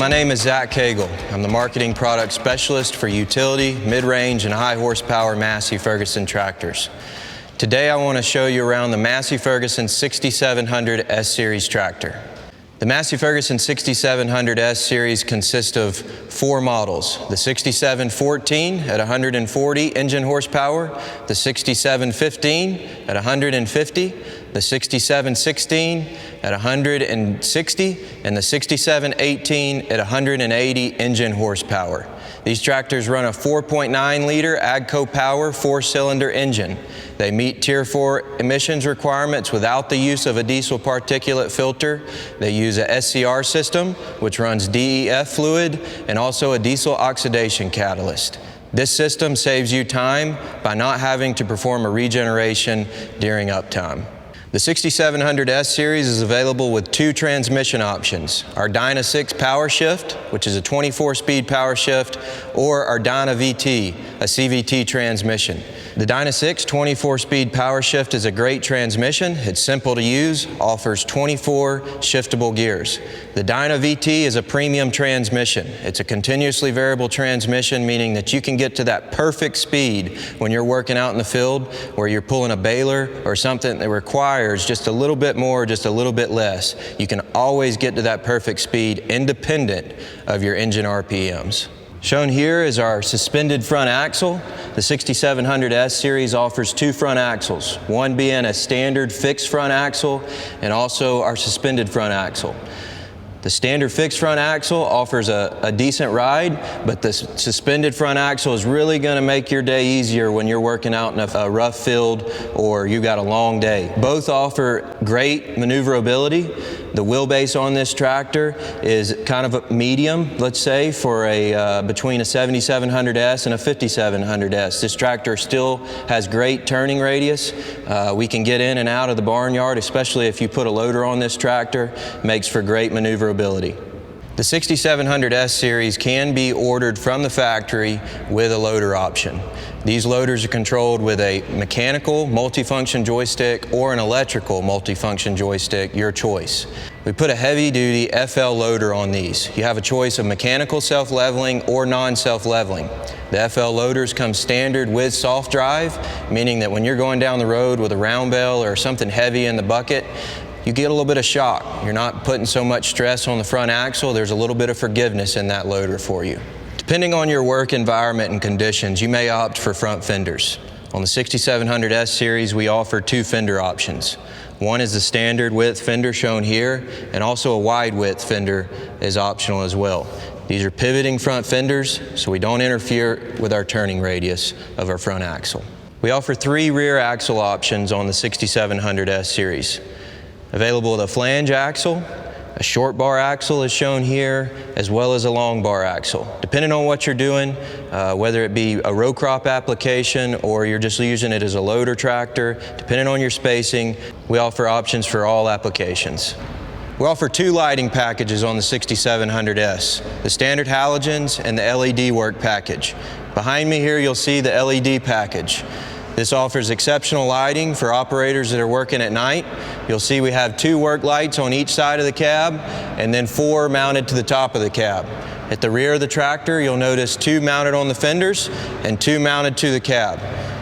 my name is Zach Cagle. I'm the Marketing Product Specialist for utility, mid-range, and high horsepower Massey Ferguson tractors. Today I want to show you around the Massey Ferguson 6700 S-Series tractor. The Massey Ferguson 6700 S-Series consists of 4 models: the 6714 at 140 engine horsepower, the 6715 at 150, the 6716 at 160, and the 6718 at 180 engine horsepower. These tractors run a 4.9-liter AGCO Power 4-cylinder engine. They meet Tier 4 emissions requirements without the use of a diesel particulate filter. They use a SCR system, which runs DEF fluid, and also a diesel oxidation catalyst. This system saves you time by not having to perform a regeneration during uptime. The 6700 S-Series is available with 2 transmission options: our Dyna 6 Power Shift, which is a 24-speed power shift, or our Dyna VT, a CVT transmission. The Dyna 6 24-speed power shift is a great transmission. It's simple to use, offers 24 shiftable gears. The Dyna VT is a premium transmission. It's a continuously variable transmission, meaning that you can get to that perfect speed when you're working out in the field where you're pulling a baler or something that requires just a little bit more, just a little bit less. You can always get to that perfect speed independent of your engine RPMs. Shown here is our suspended front axle. The 6700 S-Series offers 2 front axles, one being a standard fixed front axle and also our suspended front axle. The standard fixed front axle offers a decent ride, but the suspended front axle is really going to make your day easier when you're working out in a rough field or you got a long day. Both offer great maneuverability. The wheelbase on this tractor is kind of a medium, let's say, for between a 7700S and a 5700S. This tractor still has great turning radius. We can get in and out of the barnyard, especially if you put a loader on this tractor. Makes for great maneuverability. The 6700 S-Series can be ordered from the factory with a loader option. These loaders are controlled with a mechanical multifunction joystick or an electrical multifunction joystick, your choice. We put a heavy-duty FL loader on these. You have a choice of mechanical self-leveling or non-self-leveling. The FL loaders come standard with soft drive, meaning that when you're going down the road with a round bell or something heavy in the bucket, you get a little bit of shock. You're not putting so much stress on the front axle. There's a little bit of forgiveness in that loader for you. Depending on your work environment and conditions, you may opt for front fenders. On the 6700 S-Series, we offer 2 fender options. One is the standard width fender shown here, and also a wide width fender is optional as well. These are pivoting front fenders, so we don't interfere with our turning radius of our front axle. We offer 3 rear axle options on the 6700 S-Series. Available with a flange axle, a short bar axle is shown here, as well as a long bar axle. Depending on what you're doing, whether it be a row crop application or you're just using it as a loader tractor, depending on your spacing, we offer options for all applications. We offer 2 lighting packages on the 6700S, the standard halogens and the LED work package. Behind me here you'll see the LED package. This offers exceptional lighting for operators that are working at night. You'll see we have 2 work lights on each side of the cab and then 4 mounted to the top of the cab. At the rear of the tractor, you'll notice 2 mounted on the fenders and 2 mounted to the cab.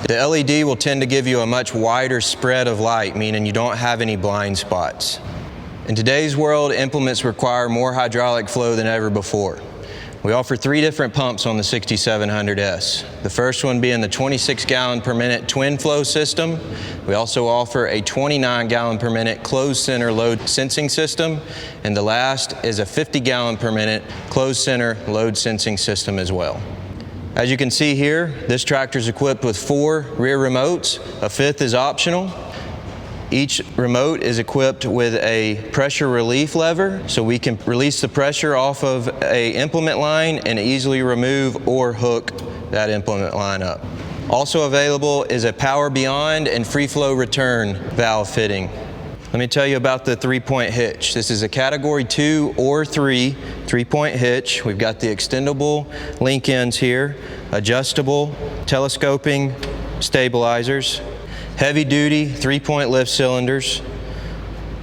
The LED will tend to give you a much wider spread of light, meaning you don't have any blind spots. In today's world, implements require more hydraulic flow than ever before. We offer 3 different pumps on the 6700S. The first one being the 26 gallon per minute twin flow system. We also offer a 29 gallon per minute closed center load sensing system. And the last is a 50 gallon per minute closed center load sensing system as well. As you can see here, this tractor is equipped with 4 rear remotes. A 5th is optional. Each remote is equipped with a pressure relief lever, so we can release the pressure off of an implement line and easily remove or hook that implement line up. Also available is a power beyond and free flow return valve fitting. Let me tell you about the 3-point hitch. This is a category 2 or 3 3-point hitch. We've got the extendable link ends here, adjustable, telescoping stabilizers, heavy-duty 3-point lift cylinders.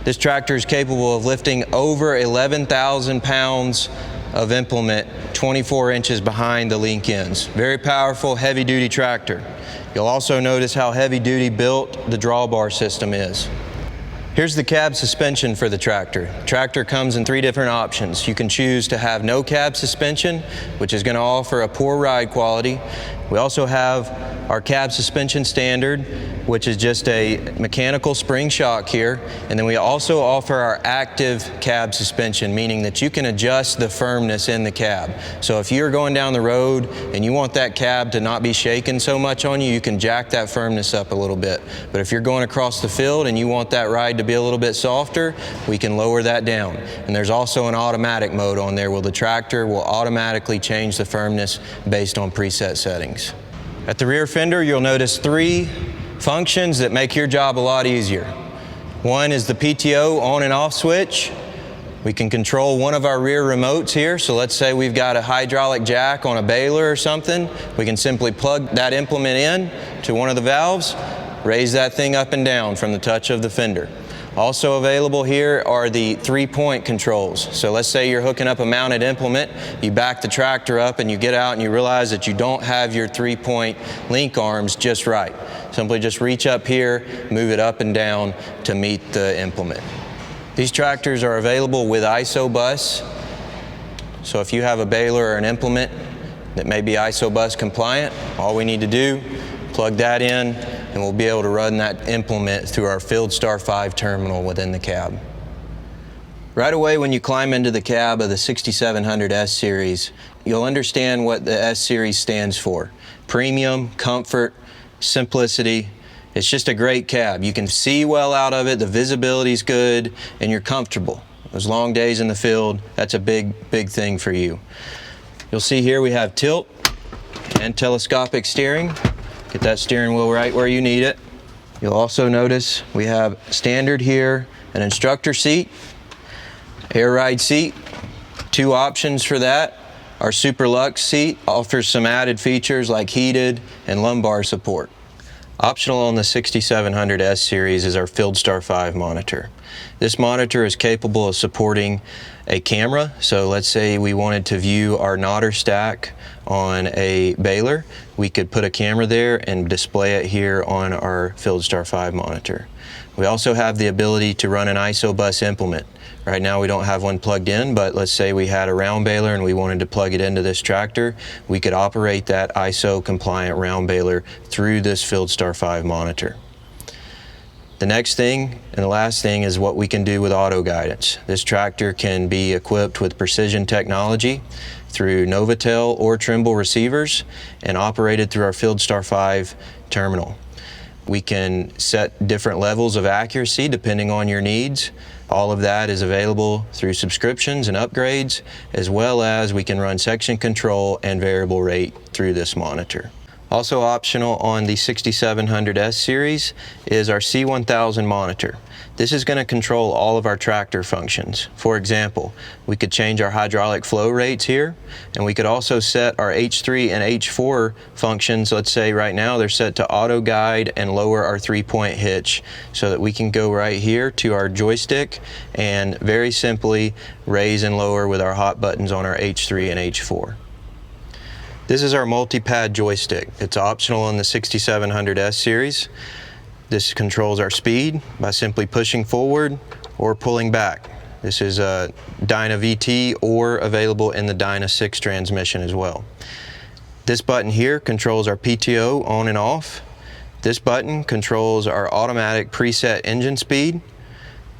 This tractor is capable of lifting over 11,000 pounds of implement 24 inches behind the link ends. Very powerful, heavy-duty tractor. You'll also notice how heavy-duty built the drawbar system is. Here's the cab suspension for the tractor. The tractor comes in 3 different options. You can choose to have no cab suspension, which is going to offer a poor ride quality. We also have our cab suspension standard, which is just a mechanical spring shock here. And then we also offer our active cab suspension, meaning that you can adjust the firmness in the cab. So if you're going down the road and you want that cab to not be shaking so much on you, you can jack that firmness up a little bit. But if you're going across the field and you want that ride to be a little bit softer, we can lower that down. And there's also an automatic mode on there where the tractor will automatically change the firmness based on preset settings. At the rear fender, you'll notice 3 functions that make your job a lot easier. One is the PTO on and off switch. We can control one of our rear remotes here. So let's say we've got a hydraulic jack on a baler or something. We can simply plug that implement in to one of the valves, raise that thing up and down from the touch of the fender. Also available here are the 3-point controls. So let's say you're hooking up a mounted implement, you back the tractor up and you get out and you realize that you don't have your 3-point link arms just right. Simply just reach up here, move it up and down to meet the implement. These tractors are available with ISO bus. So if you have a baler or an implement that may be ISO bus compliant, all we need to do, plug that in, and we'll be able to run that implement through our FieldStar 5 terminal within the cab. Right away when you climb into the cab of the 6700 S Series, you'll understand what the S Series stands for. Premium, comfort, simplicity. It's just a great cab. You can see well out of it, the visibility's good, and you're comfortable. Those long days in the field, that's a big thing for you. You'll see here we have tilt and telescopic steering. Get that steering wheel right where you need it. You'll also notice we have standard here, an instructor seat, air ride seat, 2 options for that. Our Super Lux seat offers some added features like heated and lumbar support. Optional on the 6700 S Series is our FieldStar 5 monitor. This monitor is capable of supporting a camera. So let's say we wanted to view our nodder stack on a baler. We could put a camera there and display it here on our FieldStar 5 monitor. We also have the ability to run an ISO bus implement. Right now we don't have one plugged in, but let's say we had a round baler and we wanted to plug it into this tractor. We could operate that ISO compliant round baler through this FieldStar 5 monitor. The next thing and the last thing is what we can do with auto guidance. This tractor can be equipped with precision technology through Novatel or Trimble receivers and operated through our FieldStar 5 terminal. We can set different levels of accuracy depending on your needs. All of that is available through subscriptions and upgrades, as well as we can run section control and variable rate through this monitor. Also optional on the 6700 S Series is our C1000 monitor. This is going to control all of our tractor functions. For example, we could change our hydraulic flow rates here, and we could also set our H3 and H4 functions. Let's say right now they're set to auto guide and lower our 3-point hitch, so that we can go right here to our joystick and very simply raise and lower with our hot buttons on our H3 and H4. This is our multi-pad joystick. It's optional on the 6700 S Series. This controls our speed by simply pushing forward or pulling back. This is a Dyna VT or available in the Dyna 6 transmission as well. This button here controls our PTO on and off. This button controls our automatic preset engine speed.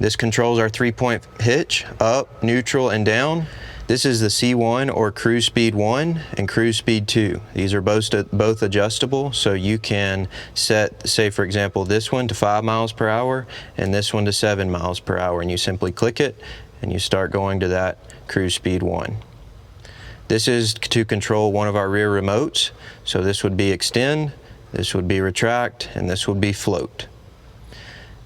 This controls our 3-point hitch, up, neutral, and down. This is the C1 or cruise speed 1 and cruise speed 2. These are both adjustable, so you can set, say for example, this one to 5 miles per hour and this one to 7 miles per hour, and you simply click it and you start going to that cruise speed 1. This is to control one of our rear remotes, so this would be extend, this would be retract, and this would be float.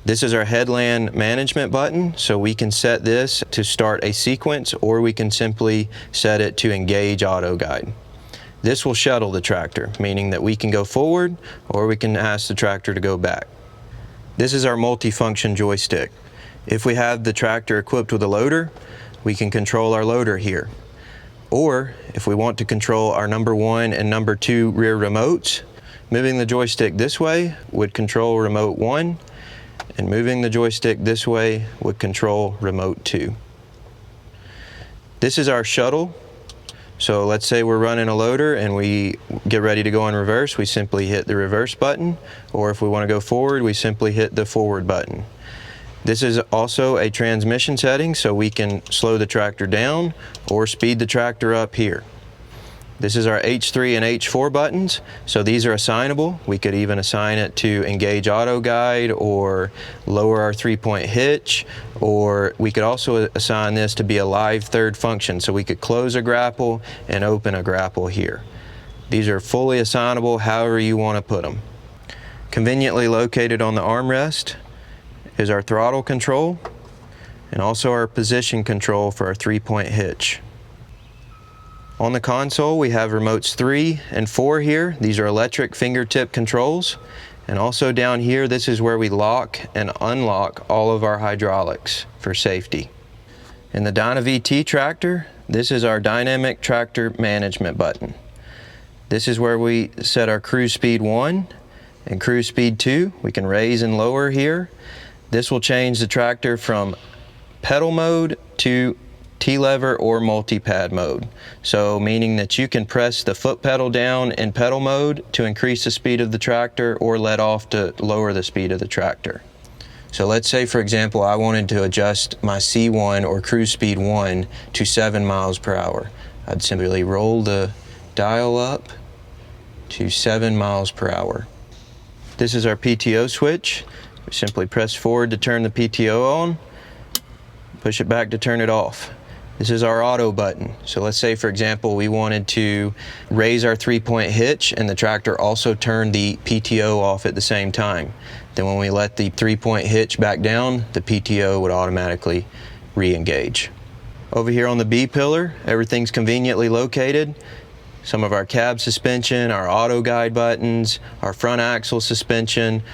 This is our headland management button, so we can set this to start a sequence, or we can simply set it to engage auto guide. This will shuttle the tractor, meaning that we can go forward or we can ask the tractor to go back. This is our multifunction joystick. If we have the tractor equipped with a loader, we can control our loader here. Or if we want to control our number 1 and number 2 rear remotes, moving the joystick this way would control remote 1, and moving the joystick this way would control remote 2. This is our shuttle. So let's say we're running a loader and we get ready to go in reverse, we simply hit the reverse button, or if we want to go forward, we simply hit the forward button. This is also a transmission setting, so we can slow the tractor down or speed the tractor up here. This is our H3 and H4 buttons, so these are assignable. We could even assign it to engage auto guide or lower our 3-point hitch, or we could also assign this to be a live third function, so we could close a grapple and open a grapple here. These are fully assignable however you want to put them. Conveniently located on the armrest is our throttle control and also our position control for our 3-point hitch. On the console, we have remotes 3 and 4 here. These are electric fingertip controls. And also down here, this is where we lock and unlock all of our hydraulics for safety. In the Dyna VT tractor, this is our dynamic tractor management button. This is where we set our cruise speed 1 and cruise speed 2. We can raise and lower here. This will change the tractor from pedal mode to T-lever or multi-pad mode. So meaning that you can press the foot pedal down in pedal mode to increase the speed of the tractor or let off to lower the speed of the tractor. So let's say, for example, I wanted to adjust my C1 or cruise speed 1 to 7 miles per hour. I'd simply roll the dial up to 7 miles per hour. This is our PTO switch. We simply press forward to turn the PTO on, push it back to turn it off. This is our auto button. So let's say, for example, we wanted to raise our 3-point hitch and the tractor also turned the PTO off at the same time. Then when we let the 3-point hitch back down, the PTO would automatically re-engage. Over here on the B pillar, everything's conveniently located. Some of our cab suspension, our auto guide buttons, our front axle suspension,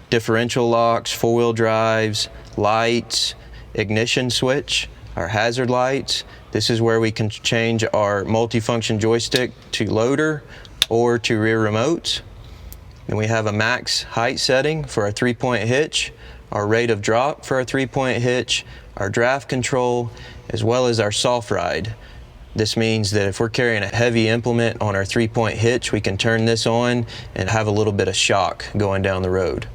differential locks, 4-wheel drives, lights, ignition switch, our hazard lights. This is where we can change our multifunction joystick to loader or to rear remotes. Then we have a max height setting for our 3-point hitch, our rate of drop for our 3-point hitch, our draft control, as well as our soft ride. This means that if we're carrying a heavy implement on our 3-point hitch, we can turn this on and have a little bit of shock going down the road.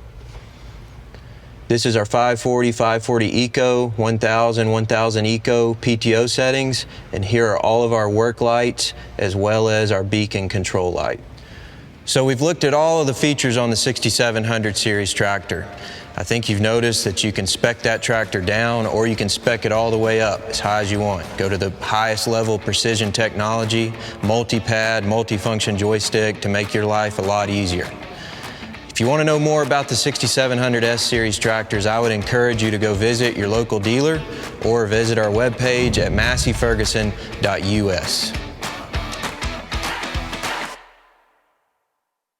This is our 540 Eco, 1000 Eco PTO settings, and here are all of our work lights as well as our beacon control light. So we've looked at all of the features on the 6700 series tractor. I think you've noticed that you can spec that tractor down or you can spec it all the way up as high as you want. Go to the highest level precision technology, multi-pad, multi-function joystick to make your life a lot easier. If you want to know more about the 6700S series tractors, I would encourage you to go visit your local dealer or visit our webpage at masseyferguson.us.